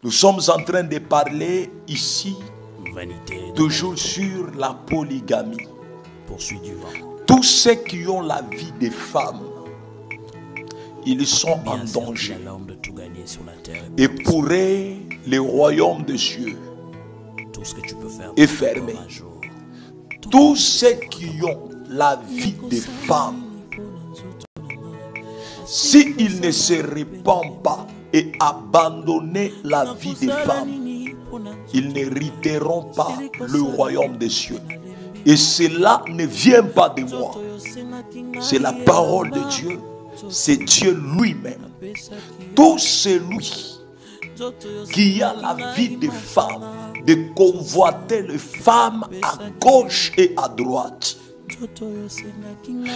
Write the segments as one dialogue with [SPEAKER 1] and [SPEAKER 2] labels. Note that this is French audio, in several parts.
[SPEAKER 1] Nous sommes en train de parler ici toujours sur la polygamie. Tous ceux qui ont la vie des femmes, ils sont en danger. Et pour eux, le royaume de Dieu est fermé. Tous ceux qui ont la vie des femmes, s'ils ne se répandent pas et abandonnent la vie des femmes, ils n'hériteront pas le royaume des cieux. Et cela ne vient pas de moi. C'est la parole de Dieu. C'est Dieu lui-même. Tout celui qui a la vie des femmes, de convoiter les femmes à gauche et à droite.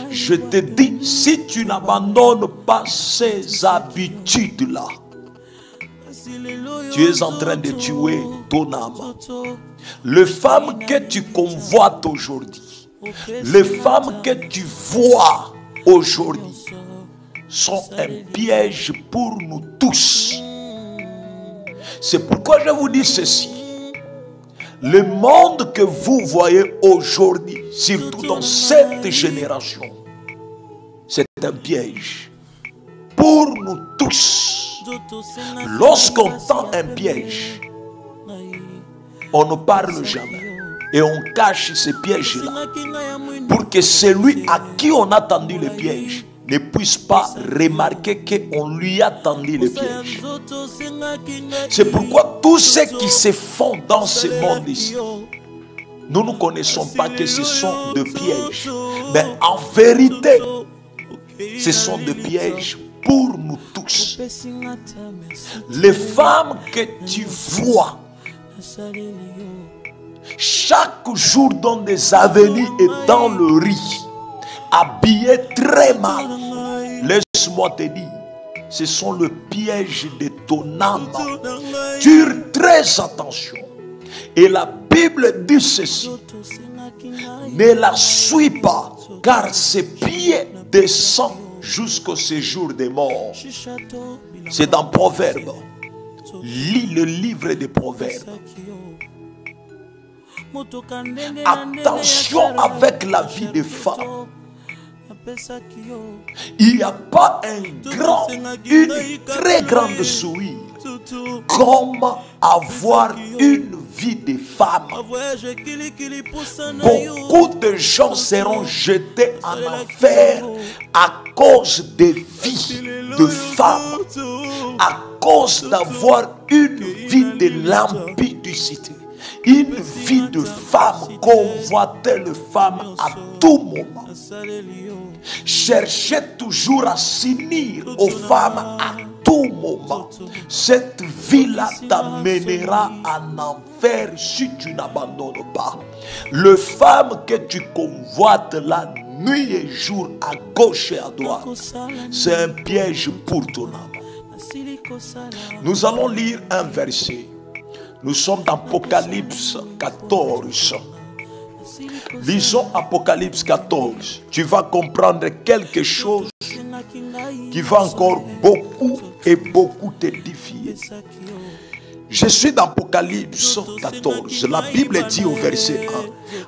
[SPEAKER 1] Je te dis, si tu n'abandonnes pas ces habitudes-là, tu es en train de tuer ton âme. Les femmes que tu convoites aujourd'hui, les femmes que tu vois aujourd'hui, sont un piège pour nous tous. C'est pourquoi je vous dis ceci. Le monde que vous voyez aujourd'hui, surtout dans cette génération, c'est un piège pour nous tous. Lorsqu'on tend un piège, on ne parle jamais et on cache ces pièges-là pour que celui à qui on a tendu le piège ne puisse pas remarquer qu'on lui a tendu le piège. C'est pourquoi tous ceux qui se font dans ce monde ici, nous ne connaissons pas que ce sont des pièges. Mais en vérité, ce sont des pièges pour nous tous. Les femmes que tu vois chaque jour dans des avenues et dans le riz, habillées très mal, laisse-moi te dire, ce sont le piège de ton âme. Tire très attention. Et la Bible dit ceci: ne la suis pas, car ses pieds descendent jusqu'au séjour des morts. C'est dans Proverbes. Lis le livre des Proverbes. Attention avec la vie des femmes. Il n'y a pas une très grande souillure comme avoir une vie de femme. Beaucoup de gens seront jetés en enfer à cause des vies de femmes, à cause d'avoir une vie de l'impudicité. Une vie de femme, convoiter les femmes à tout moment. Cherchez toujours à s'unir aux femmes à tout moment. Cette vie-là t'amènera en enfer si tu n'abandonnes pas. Les femmes que tu convoites la nuit et jour à gauche et à droite, c'est un piège pour ton âme. Nous allons lire un verset. Nous sommes dans Apocalypse 14. Lisons Apocalypse 14. Tu vas comprendre quelque chose qui va encore beaucoup et beaucoup t'édifier. Je suis dans Apocalypse 14. La Bible dit au verset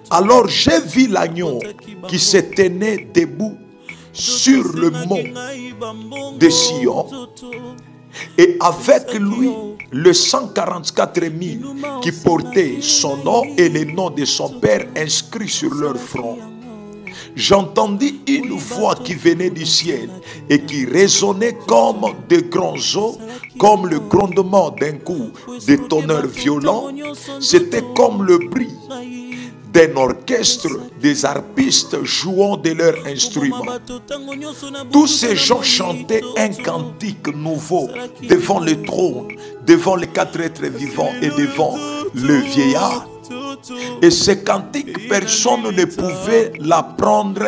[SPEAKER 1] 1. Alors j'ai vu l'agneau qui se tenait debout sur le mont de Sion. Et avec lui, le 144 000 qui portaient son nom et le nom de son père inscrit sur leur front. J'entendis une voix qui venait du ciel et qui résonnait comme de grands eaux, comme le grondement d'un coup de tonnerre violent. C'était comme le bruit d'un orchestre, des harpistes jouant de leurs instruments. Tous ces gens chantaient un cantique nouveau devant le trône, devant les quatre êtres vivants et devant le vieillard. Et ce cantique, personne ne pouvait l'apprendre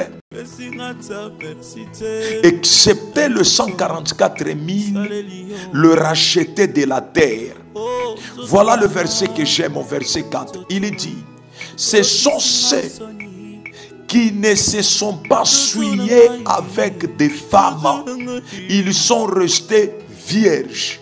[SPEAKER 1] excepté le 144 000 le racheté de la terre. Voilà le verset que j'aime au verset 4. Il dit: ce sont ceux qui ne se sont pas souillés avec des femmes. Ils sont restés vierges.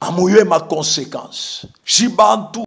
[SPEAKER 1] amoye ma conséquence. Jibantu